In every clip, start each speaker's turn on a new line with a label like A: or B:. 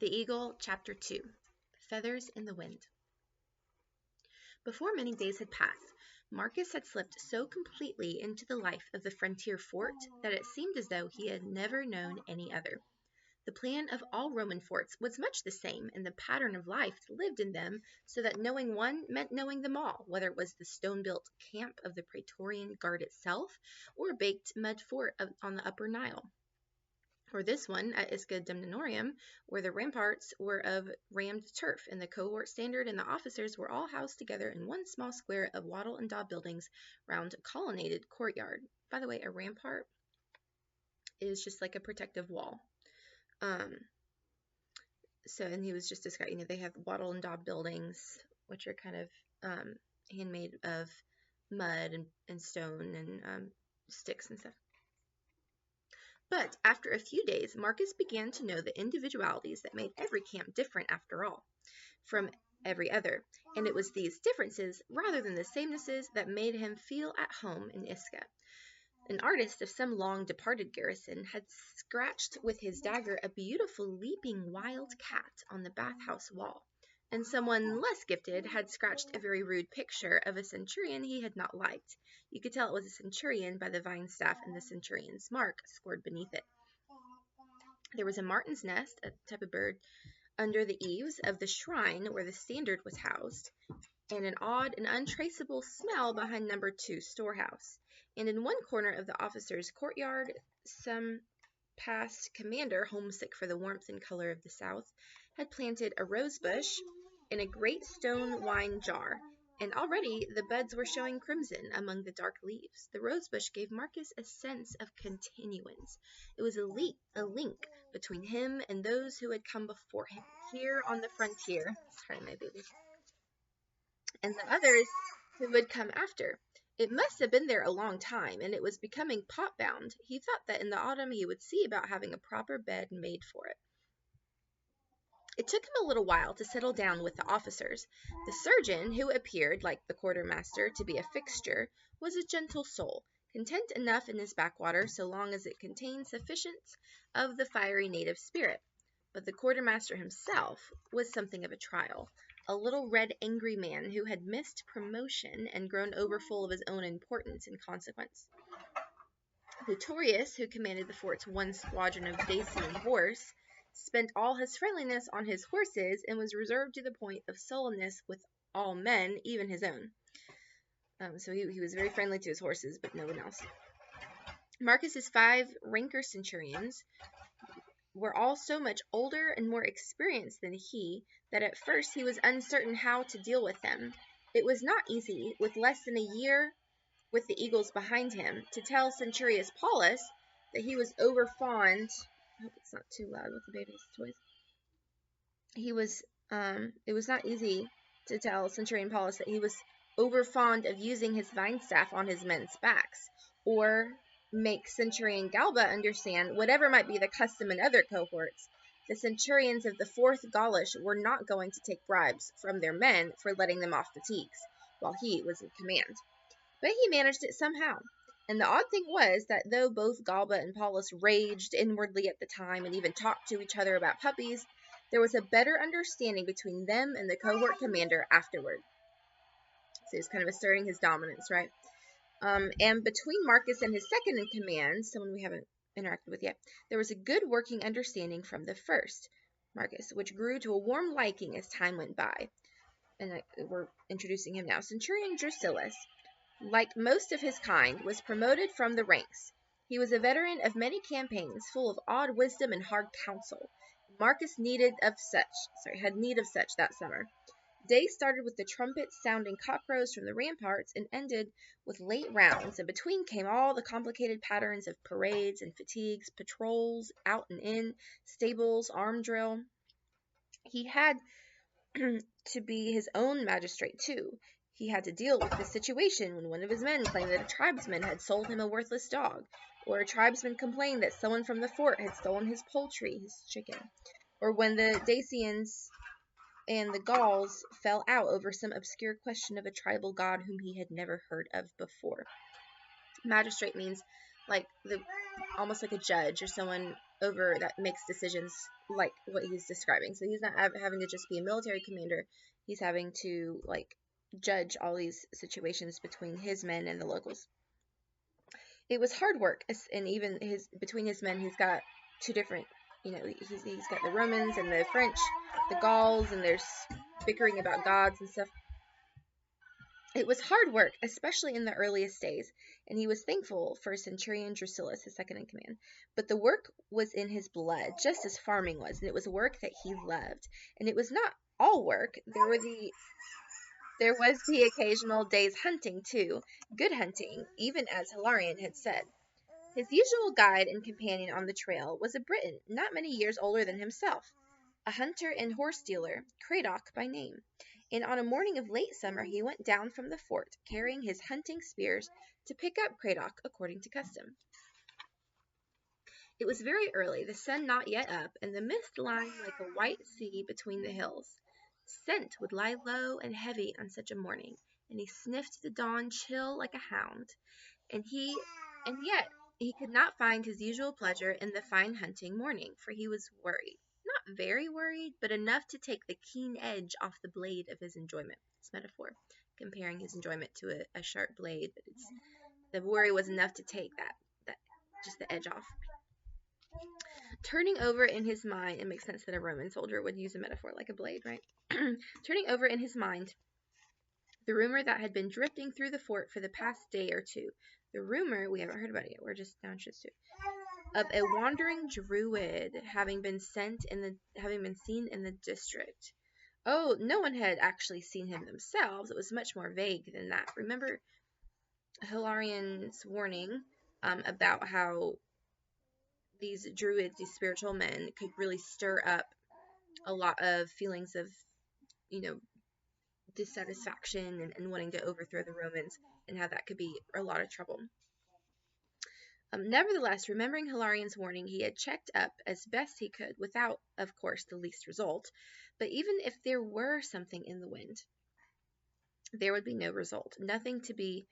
A: The Eagle, Chapter 2, Feathers in the Wind. Before many days had passed, Marcus had slipped so completely into the life of the frontier fort that it seemed as though he had never known any other. The plan of all Roman forts was much the same, and the pattern of life lived in them, so that knowing one meant knowing them all, whether it was the stone-built camp of the Praetorian Guard itself, or a baked mud fort on the upper Nile. Or this one at Isca Demnorium, where the ramparts were of rammed turf, and the cohort standard and the officers were all housed together in one small square of wattle and daub buildings round a colonnaded courtyard. By the way, a rampart is just like a protective wall. And he was just describing, they have wattle and daub buildings, which are kind of handmade of mud and stone and sticks and stuff. But after a few days, Marcus began to know the individualities that made every camp different after all, from every other, and it was these differences, rather than the samenesses, that made him feel at home in Isca. An artist of some long-departed garrison had scratched with his dagger a beautiful leaping wild cat on the bathhouse wall, and someone less gifted had scratched a very rude picture of a centurion he had not liked. You could tell it was a centurion by the vine staff and the centurion's mark scored beneath it. There was a martin's nest, a type of bird, under the eaves of the shrine where the standard was housed, and an odd and untraceable smell behind number 2 storehouse. And in one corner of the officers' courtyard, some past commander, homesick for the warmth and color of the South, had planted a rose bush in a great stone wine jar, and already the buds were showing crimson among the dark leaves. The rose bush gave Marcus a sense of continuance. It was a link between him and those who had come before him here on the frontier. Sorry, my baby. And the others who would come after. It must have been there a long time, and it was becoming pot-bound. He thought that in the autumn he would see about having a proper bed made for it. It took him a little while to settle down with the officers. The surgeon, who appeared, like the quartermaster, to be a fixture, was a gentle soul, content enough in his backwater so long as it contained sufficient of the fiery native spirit. But the quartermaster himself was something of a trial. A little red angry man who had missed promotion and grown overfull of his own importance in consequence. Lutorius, who commanded the fort's one squadron of Dacian horse, spent all his friendliness on his horses and was reserved to the point of sullenness with all men, even his own. So he was very friendly to his horses, but no one else. Marcus's 5 ranker centurions were all so much older and more experienced than he, that at first he was uncertain how to deal with them. It was not easy, with less than a year with the eagles behind him, to tell Centurius Paulus that he was overfond. I hope it's not too loud with the baby's toys. It was not easy to tell Centurion Paulus that he was overfond of using his vine staff on his men's backs, or make Centurion Galba understand, whatever might be the custom in other cohorts, the centurions of the 4th Gaulish were not going to take bribes from their men for letting them off fatigues, while he was in command. But he managed it somehow. And the odd thing was that though both Galba and Paulus raged inwardly at the time and even talked to each other about puppies, there was a better understanding between them and the cohort commander afterward. So he's kind of asserting his dominance, right? And between Marcus and his second in command, someone we haven't interacted with yet, there was a good working understanding from the first, Marcus, which grew to a warm liking as time went by. And we're introducing him now. Centurion Drusillus, like most of his kind, was promoted from the ranks. He was a veteran of many campaigns, full of odd wisdom and hard counsel. Marcus had need of such that summer. Day started with the trumpet-sounding cockcrows from the ramparts and ended with late rounds, and between came all the complicated patterns of parades and fatigues, patrols, out and in, stables, arm drill. He had to be his own magistrate, too. He had to deal with the situation when one of his men claimed that a tribesman had sold him a worthless dog, or a tribesman complained that someone from the fort had stolen his poultry, his chicken, or when the Dacians and the Gauls fell out over some obscure question of a tribal god whom he had never heard of before. Magistrate means almost like a judge or someone over that makes decisions like what he's describing. So he's not having to just be a military commander. He's having to like judge all these situations between his men and the locals. It was hard work, and even between his men, he's got two different, he's got the Romans and the French, the Gauls, and there's bickering about gods and stuff. It was hard work, especially in the earliest days, and he was thankful for Centurion Drusillus, his second in command. But the work was in his blood, just as farming was, and it was work that he loved. And it was not all work. There was the occasional day's hunting, too, good hunting, even as Hilarion had said. His usual guide and companion on the trail was a Briton not many years older than himself, a hunter and horse dealer, Cradock by name. And on a morning of late summer he went down from the fort, carrying his hunting spears, to pick up Cradock according to custom. It was very early, the sun not yet up, and the mist lying like a white sea between the hills. Scent would lie low and heavy on such a morning, and he sniffed the dawn chill like a hound. And yet he could not find his usual pleasure in the fine hunting morning, for he was worried. Not very worried, but enough to take the keen edge off the blade of his enjoyment. It's metaphor, comparing his enjoyment to a sharp blade, but the worry was enough to take that just the edge off. Turning over in his mind, it makes sense that a Roman soldier would use a metaphor like a blade, right? Turning over in his mind the rumor that had been drifting through the fort for the past day or two. The rumor, we haven't heard about it yet, we're just now introduced to, of a wandering druid having been seen in the district. Oh, no one had actually seen him themselves. It was much more vague than that. Remember Hilarion's warning about how these druids, these spiritual men, could really stir up a lot of feelings of, dissatisfaction and wanting to overthrow the Romans, and how that could be a lot of trouble. Nevertheless, remembering Hilarion's warning, he had checked up as best he could, without, of course, the least result. But even if there were something in the wind, there would be no result. Nothing to be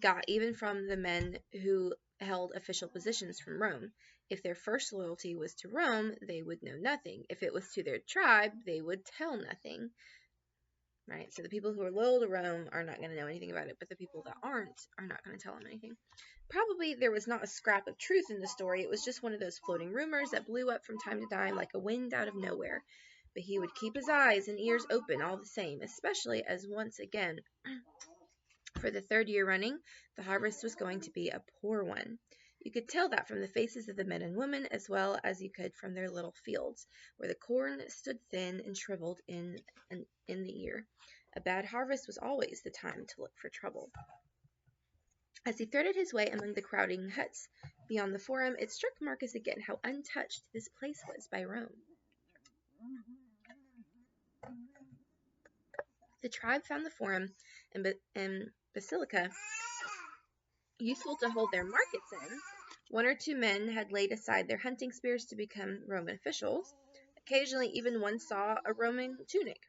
A: got even from the men who held official positions from Rome. If their first loyalty was to Rome, they would know nothing. If it was to their tribe, they would tell nothing. Right? So the people who are loyal to Rome are not going to know anything about it, but the people that aren't are not going to tell them anything. Probably there was not a scrap of truth in the story. It was just one of those floating rumors that blew up from time to time like a wind out of nowhere. But he would keep his eyes and ears open all the same, especially as once again, for the third year running, the harvest was going to be a poor one. You could tell that from the faces of the men and women, as well as you could from their little fields, where the corn stood thin and shriveled in the ear. A bad harvest was always the time to look for trouble. As he threaded his way among the crowding huts beyond the forum, it struck Marcus again how untouched this place was by Rome. The tribe found the forum and basilica useful to hold their markets in. One or two men had laid aside their hunting spears to become Roman officials. Occasionally, even one saw a Roman tunic.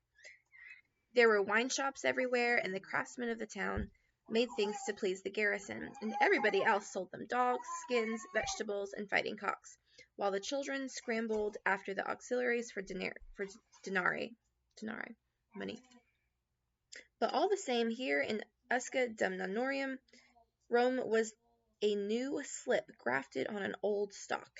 A: There were wine shops everywhere, and the craftsmen of the town made things to please the garrison, and everybody else sold them dogs, skins, vegetables, and fighting cocks, while the children scrambled after the auxiliaries for denarii, money. But all the same, here in Usca Dumnonorium, Rome was a new slip grafted on an old stock,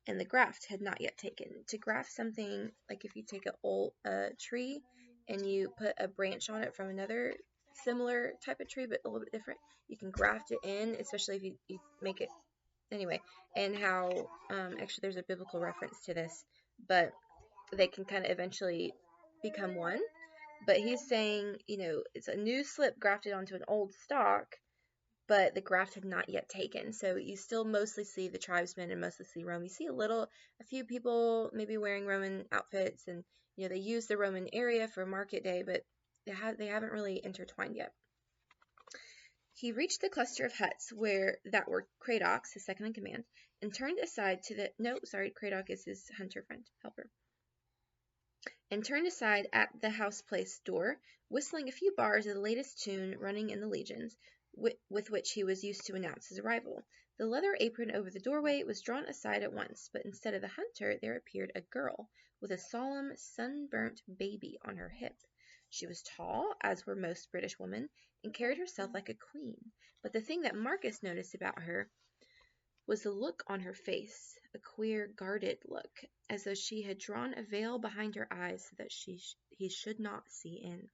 A: and the graft had not yet taken. To graft something, like if you take a tree and you put a branch on it from another similar type of tree, but a little bit different, you can graft it in, especially if you make it, anyway, and how, actually there's a biblical reference to this, but they can kind of eventually become one. But he's saying, it's a new slip grafted onto an old stock, but the graft had not yet taken. So you still mostly see the tribesmen and mostly see Rome. You see a few people maybe wearing Roman outfits, and they use the Roman area for market day, but they haven't really intertwined yet. He reached the cluster of huts that were Cradock's, his second in command, and turned aside Cradock is his hunter friend, helper. And turned aside at the house place door, whistling a few bars of the latest tune running in the legions, with which he was used to announce his arrival. The leather apron over the doorway was drawn aside at once, but instead of the hunter there appeared a girl with a solemn, sunburnt baby on her hip. She was tall, as were most British women, and carried herself like a queen. But the thing that Marcus noticed about her was the look on her face, a queer, guarded look, as though she had drawn a veil behind her eyes so that he should not see in.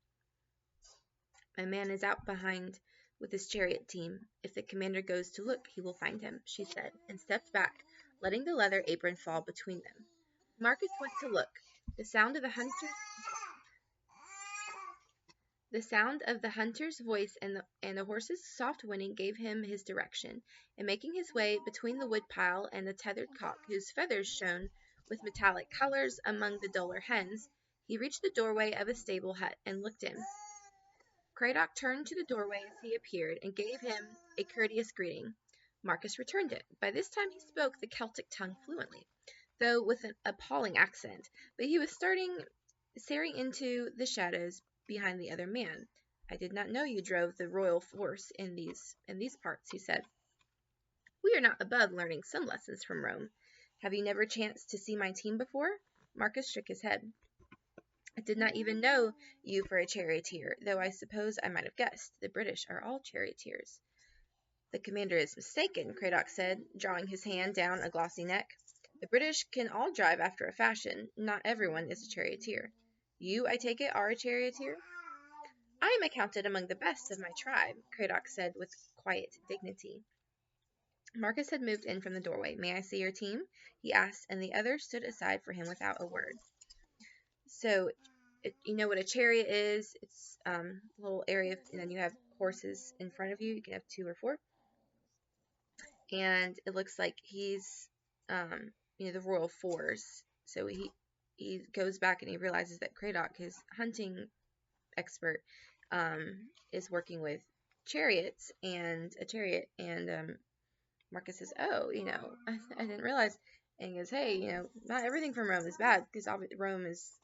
A: "My man is out behind with his chariot team. If the commander goes to look, he will find him," she said, and stepped back, letting the leather apron fall between them. Marcus went to look. The sound of the hunter's voice and the horse's soft whinny gave him his direction, and making his way between the woodpile and the tethered cock, whose feathers shone with metallic colors among the duller hens, he reached the doorway of a stable hut and looked in. Cradock turned to the doorway as he appeared, and gave him a courteous greeting. Marcus returned it. By this time he spoke the Celtic tongue fluently, though with an appalling accent, but he was staring into the shadows behind the other man. "I did not know you drove the royal force in these parts," he said. "We are not above learning some lessons from Rome. Have you never chanced to see my team before?" Marcus shook his head. "I did not even know you for a charioteer, though I suppose I might have guessed. The British are all charioteers." "The commander is mistaken," Cradock said, drawing his hand down a glossy neck. "The British can all drive after a fashion. Not everyone is a charioteer. You, I take it, are a charioteer?" "I am accounted among the best of my tribe," Cradock said with quiet dignity. Marcus had moved in from the doorway. "May I see your team?" he asked, and the other stood aside for him without a word. So, you know what a chariot is? It's a little area, and then you have horses in front of you. You can have 2 or 4. And it looks like he's, the royal force. So he goes back and he realizes that Cradock, his hunting expert, is working with chariots and a chariot. And Marcus says, "Oh, I didn't realize." And he goes, "Hey, not everything from Rome is bad, because Rome is,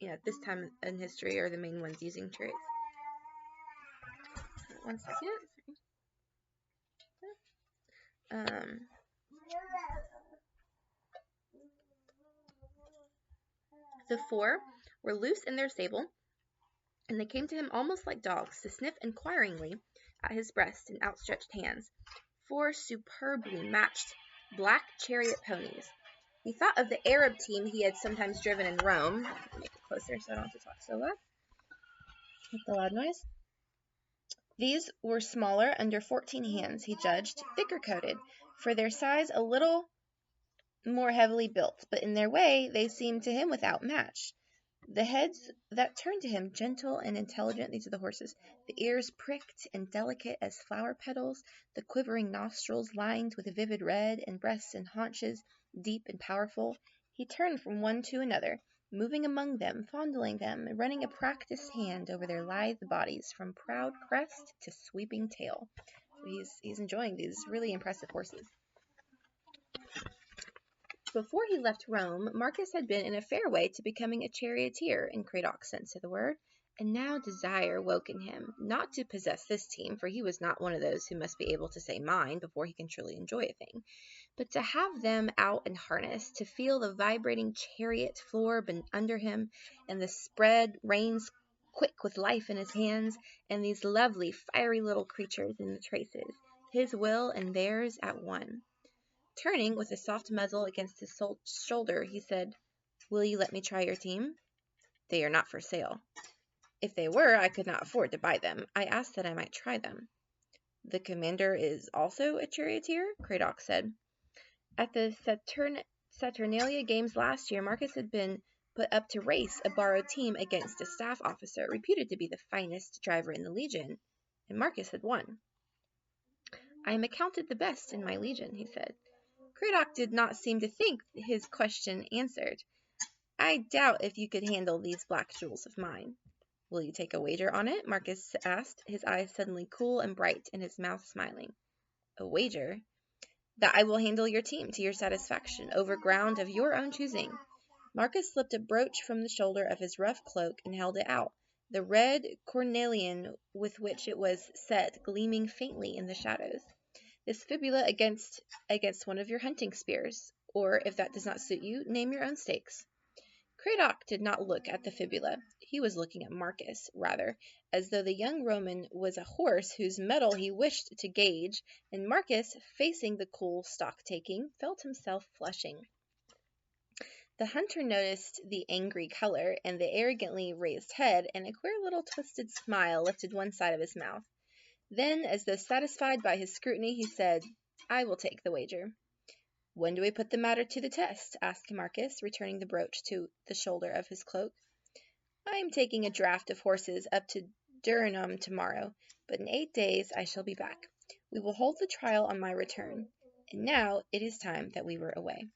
A: at this time in history, are the main ones using chariots." One second. The 4 were loose in their stable, and they came to him almost like dogs, to sniff inquiringly at his breast and outstretched hands. 4 superbly matched black chariot ponies. He thought of the Arab team he had sometimes driven in Rome. Make it closer so I don't have to talk so loud. With the loud noise. These were smaller, under 14 hands, he judged, thicker coated, for their size a little more heavily built, but in their way they seemed to him without match. The heads that turned to him, gentle and intelligent, these are the horses, the ears pricked and delicate as flower petals, the quivering nostrils lined with vivid red, and breasts and haunches deep and powerful. He turned from one to another, moving among them, fondling them, running a practiced hand over their lithe bodies, from proud crest to sweeping tail. So he's enjoying these really impressive horses. Before he left Rome, Marcus had been in a fair way to becoming a charioteer, in Cradock's sense of the word, and now desire woke in him, not to possess this team, for he was not one of those who must be able to say "mine" before he can truly enjoy a thing, but to have them out in harness, to feel the vibrating chariot floor under him, and the spread reins quick with life in his hands, and these lovely, fiery little creatures in the traces, his will and theirs at one. Turning with a soft muzzle against his shoulder, he said, "Will you let me try your team?" "They are not for sale." "If they were, I could not afford to buy them. I asked that I might try them." "The commander is also a charioteer?" Cradock said. At the Saturnalia Games last year, Marcus had been put up to race a borrowed team against a staff officer reputed to be the finest driver in the legion, and Marcus had won. "I am accounted the best in my legion," he said. Cradock did not seem to think his question answered. "I doubt if you could handle these black jewels of mine." "Will you take a wager on it?" Marcus asked, his eyes suddenly cool and bright, and his mouth smiling. "A wager?" "That I will handle your team to your satisfaction, over ground of your own choosing." Marcus slipped a brooch from the shoulder of his rough cloak and held it out, the red cornelian with which it was set gleaming faintly in the shadows. his fibula against one of your hunting spears, or if that does not suit you, name your own stakes. Cradock did not look at the fibula. He was looking at Marcus, rather, as though the young Roman was a horse whose mettle he wished to gauge, and Marcus, facing the cool stock-taking, felt himself flushing. The hunter noticed the angry color and the arrogantly raised head, and a queer little twisted smile lifted one side of his mouth. Then, as though satisfied by his scrutiny, he said, "I will take the wager." "When do we put the matter to the test?" asked Marcus, returning the brooch to the shoulder of his cloak. "I am taking a draft of horses up to Durham tomorrow, but in 8 days I shall be back. We will hold the trial on my return. And now it is time that we were away."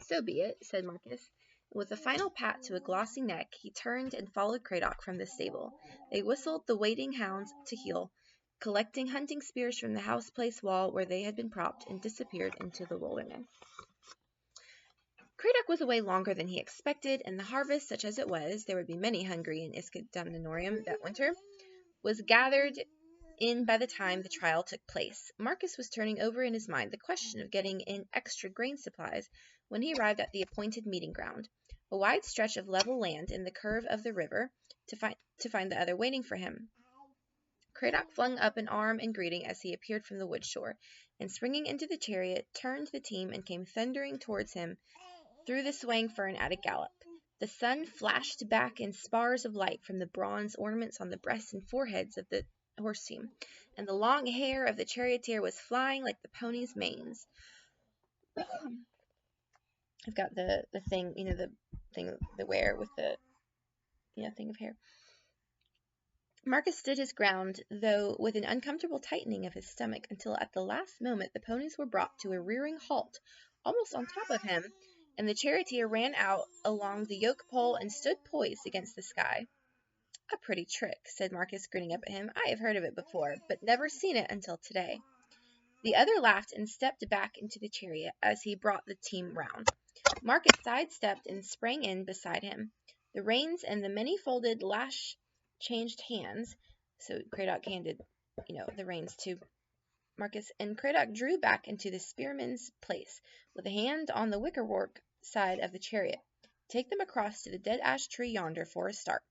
A: "So be it," said Marcus, and with a final pat to a glossy neck, he turned and followed Cradock from the stable. They whistled the waiting hounds to heel, collecting hunting spears from the house-place wall where they had been propped, and disappeared into the wilderness. Cradock was away longer than he expected, and the harvest, such as it was, there would be many hungry in Iscadamnorium that winter, was gathered in by the time the trial took place. Marcus was turning over in his mind the question of getting in extra grain supplies when he arrived at the appointed meeting ground, a wide stretch of level land in the curve of the river, to find the other waiting for him. Cradock flung up an arm in greeting as he appeared from the wood shore, and springing into the chariot, turned the team and came thundering towards him through the swaying fern at a gallop. The sun flashed back in spars of light from the bronze ornaments on the breasts and foreheads of the horse team, and the long hair of the charioteer was flying like the ponies' manes. I've got the thing, the thing they wear with the, thing of hair. Marcus stood his ground, though with an uncomfortable tightening of his stomach, until at the last moment the ponies were brought to a rearing halt, almost on top of him, and the charioteer ran out along the yoke pole and stood poised against the sky. "A pretty trick," said Marcus, grinning up at him. "I have heard of it before, but never seen it until today." The other laughed and stepped back into the chariot as he brought the team round. Marcus sidestepped and sprang in beside him. The reins and the many-folded lash changed hands, so Cradock handed, the reins to Marcus, and Cradock drew back into the spearman's place, with a hand on the wickerwork side of the chariot. "Take them across to the dead ash tree yonder for a start."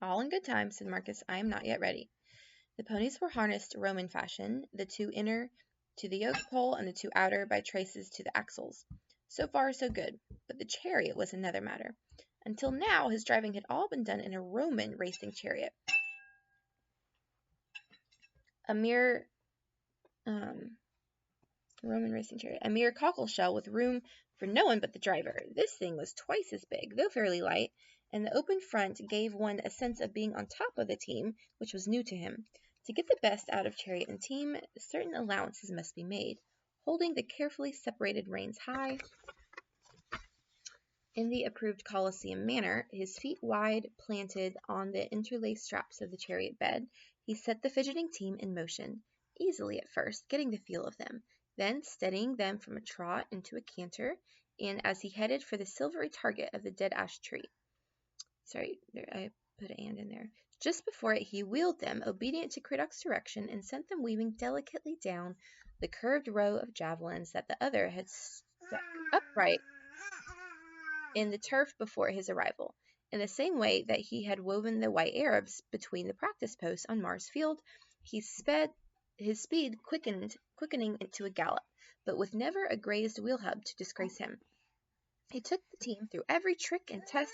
A: "All in good time," said Marcus. "I am not yet ready." The ponies were harnessed Roman fashion, the 2 inner to the yoke pole and the 2 outer by traces to the axles. So far, so good, but the chariot was another matter. Until now, his driving had all been done in a Roman racing chariot, a mere cockle shell with room for no one but the driver. This thing was twice as big, though fairly light, and the open front gave one a sense of being on top of the team, which was new to him. To get the best out of chariot and team, certain allowances must be made. Holding the carefully separated reins high, in the approved Colosseum manner, his feet wide planted on the interlaced straps of the chariot bed, he set the fidgeting team in motion, easily at first, getting the feel of them, then steadying them from a trot into a canter, and as he headed for the silvery target of the dead ash tree. I put an "and" in there. Just before it, he wheeled them, obedient to Cradock's direction, and sent them weaving delicately down the curved row of javelins that the other had stuck upright in the turf before his arrival. In the same way that he had woven the white Arabs between the practice posts on Mars Field, his speed quickening into a gallop, but with never a grazed wheel hub to disgrace him. He took the team through every trick and test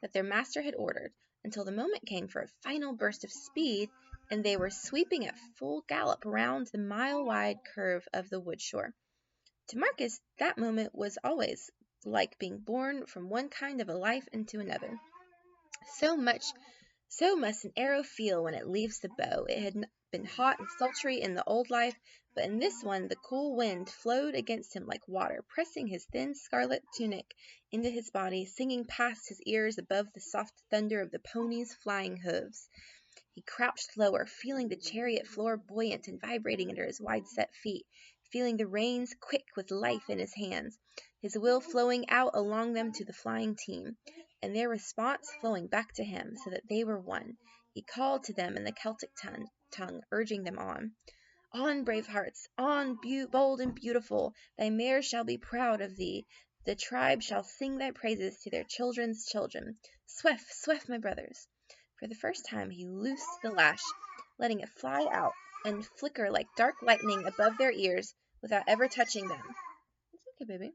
A: that their master had ordered, until the moment came for a final burst of speed, and they were sweeping at full gallop round the mile-wide curve of the wood shore. To Marcus, that moment was always like being born from one kind of a life into another. So must an arrow feel when it leaves the bow. It had been hot and sultry in the old life, but in this one the cool wind flowed against him like water, pressing his thin scarlet tunic into his body, singing past his ears above the soft thunder of the pony's flying hooves. He crouched lower, feeling the chariot floor buoyant and vibrating under his wide-set feet, feeling the reins quick with life in his hands, his will flowing out along them to the flying team, and their response flowing back to him, so that they were one. He called to them in the Celtic tongue, urging them on. On, brave hearts, on, bold and beautiful, thy mare shall be proud of thee. The tribe shall sing thy praises to their children's children. Swift, swift, my brothers. For the first time he loosed the lash, letting it fly out and flicker like dark lightning above their ears without ever touching them. It's okay, baby.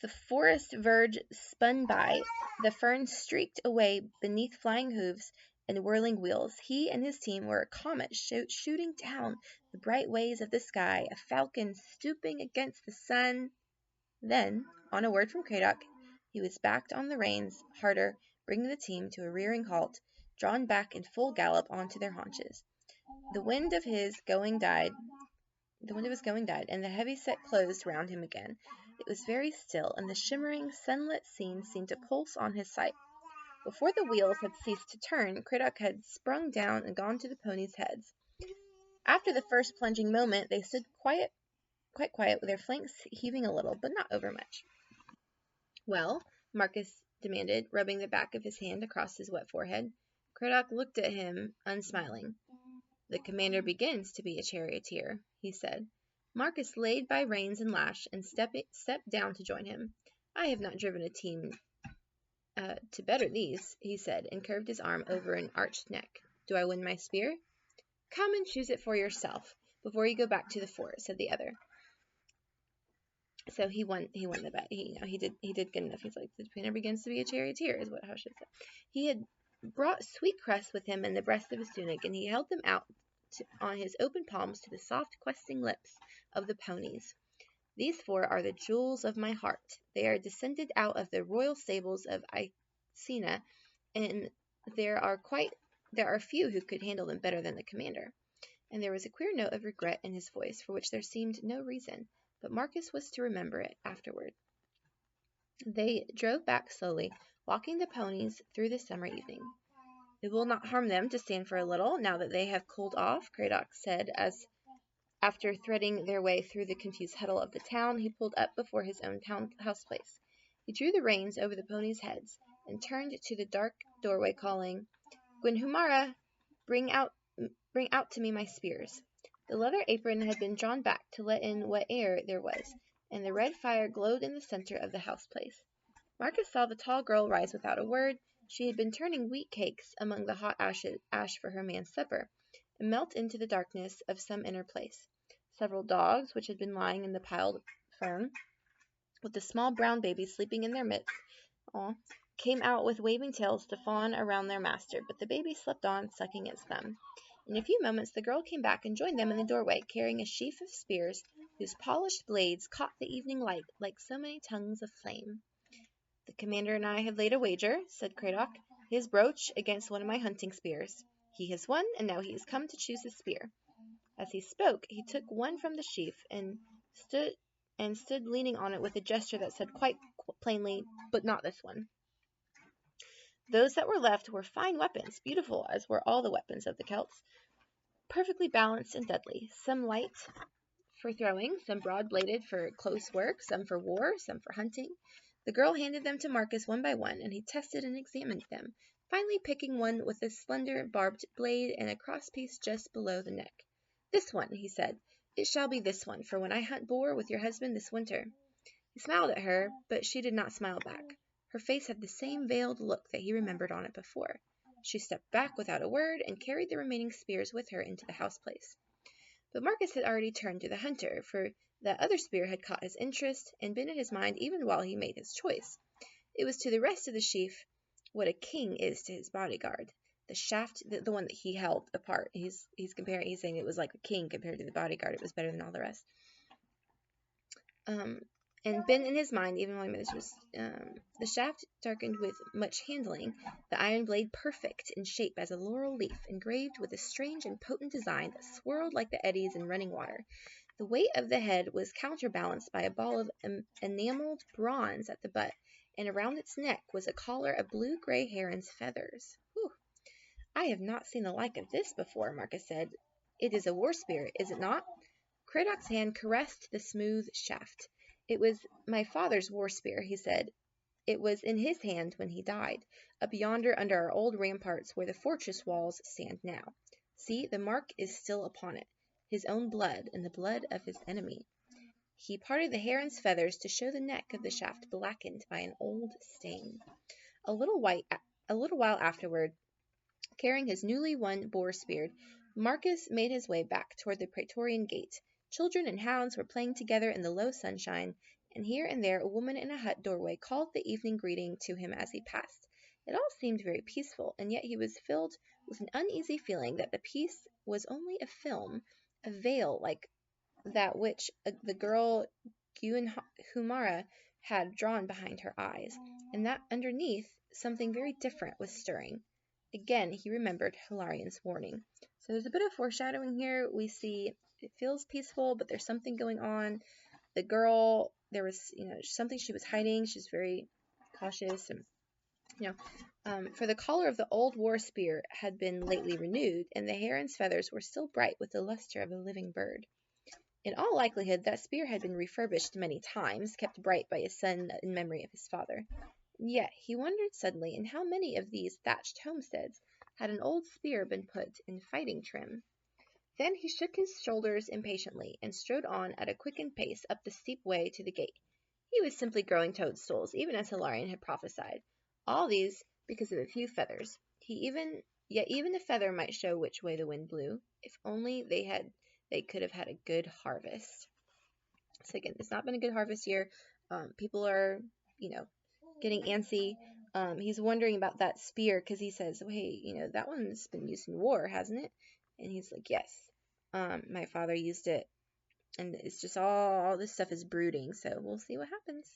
A: The forest verge spun by, the ferns streaked away beneath flying hooves and whirling wheels. He and his team were a comet shooting down the bright ways of the sky, a falcon stooping against the sun. Then, on a word from Cradock, he was backed on the reins, harder, bringing the team to a rearing halt, drawn back in full gallop onto their haunches. The wind of his going died, and the heavy set closed round him again. It was very still, and the shimmering, sunlit scene seemed to pulse on his sight. Before the wheels had ceased to turn, Cradock had sprung down and gone to the ponies' heads. After the first plunging moment, they stood quite quiet, with their flanks heaving a little, but not overmuch. Well, Marcus demanded, rubbing the back of his hand across his wet forehead. Cradock looked at him, unsmiling. The commander begins to be a charioteer, he said. Marcus laid by reins and lash, and stepped down to join him. I have not driven a team to better these, he said, and curved his arm over an arched neck. Do I win my spear? Come and choose it for yourself before you go back to the fort, said the other. So he won the bet. He did good enough. He's like, the commander begins to be a charioteer, is what Hush had said. He had brought sweet crusts with him in the breast of his tunic, and he held them out on his open palms to the soft, questing lips of the ponies. These four are the jewels of my heart. They are descended out of the royal stables of Icena, and there are few who could handle them better than the commander. And there was a queer note of regret in his voice, for which there seemed no reason, but Marcus was to remember it afterward. They drove back slowly, walking the ponies through the summer evening. It will not harm them to stand for a little, now that they have cooled off, Cradock said, as after threading their way through the confused huddle of the town, he pulled up before his own house place. He drew the reins over the ponies' heads, and turned to the dark doorway, calling, Gwenhumara, bring out to me my spears. The leather apron had been drawn back to let in what air there was, and the red fire glowed in the center of the house place. Marcus saw the tall girl rise without a word. She had been turning wheat cakes among the hot ash for her man's supper, and melt into the darkness of some inner place. Several dogs, which had been lying in the piled fern, with the small brown baby sleeping in their midst, came out with waving tails to fawn around their master, but the baby slept on, sucking its thumb. In a few moments the girl came back and joined them in the doorway, carrying a sheaf of spears whose polished blades caught the evening light like so many tongues of flame. The commander and I have laid a wager, said Cradock, his brooch against one of my hunting spears. He has won, and now he has come to choose his spear. As he spoke, he took one from the sheaf and stood leaning on it with a gesture that said quite plainly, but not this one. Those that were left were fine weapons, beautiful as were all the weapons of the Celts, perfectly balanced and deadly, some light for throwing, some broad-bladed for close work, some for war, some for hunting. The girl handed them to Marcus one by one, and he tested and examined them, finally picking one with a slender barbed blade and a crosspiece just below the neck. This one, he said. It shall be this one, for when I hunt boar with your husband this winter. He smiled at her, but she did not smile back. Her face had the same veiled look that he remembered on it before. She stepped back without a word and carried the remaining spears with her into the house place. But Marcus had already turned to the hunter, for that other spear had caught his interest and been in his mind even while he made his choice. It was to the rest of the sheaf what a king is to his bodyguard. The shaft, the one that he held apart, he's saying it was like a king compared to the bodyguard. It was better than all the rest. And been in his mind even while he made this was the shaft darkened with much handling, the iron blade perfect in shape as a laurel leaf, engraved with a strange and potent design that swirled like the eddies in running water. The weight of the head was counterbalanced by a ball of enameled bronze at the butt, and around its neck was a collar of blue-gray heron's feathers. Whew. I have not seen the like of this before, Marcus said. It is a war spear, is it not? Cradock's hand caressed the smooth shaft. It was my father's war spear, he said. It was in his hand when he died, up yonder under our old ramparts where the fortress walls stand now. See, the mark is still upon it, his own blood and the blood of his enemy. He parted the heron's feathers to show the neck of the shaft blackened by an old stain. A little while afterward, carrying his newly won boar spear, Marcus made his way back toward the Praetorian gate. Children and hounds were playing together in the low sunshine, and here and there a woman in a hut doorway called the evening greeting to him as he passed. It all seemed very peaceful, and yet he was filled with an uneasy feeling that the peace was only a film, a veil like that which the girl Humara had drawn behind her eyes, and that underneath something very different was stirring. Again, he remembered Hilarion's warning. So there's a bit of foreshadowing here. We see it feels peaceful, but there's something going on. The girl, there was, something she was hiding. She's very cautious, and for the collar of the old war spear had been lately renewed, and the heron's feathers were still bright with the luster of a living bird. In all likelihood, that spear had been refurbished many times, kept bright by his son in memory of his father. Yet he wondered suddenly in how many of these thatched homesteads had an old spear been put in fighting trim. Then he shook his shoulders impatiently and strode on at a quickened pace up the steep way to the gate. He was simply growing toadstools, even as Hilarion had prophesied. All these because of a few feathers. Yet even a feather might show which way the wind blew. If only they could have had a good harvest. So again, it's not been a good harvest year. People are, getting antsy. He's wondering about that spear because he says, "Oh, hey, that one's been used in war, hasn't it?" And he's like, "Yes. My father used it." And it's just all this stuff is brooding. So we'll see what happens.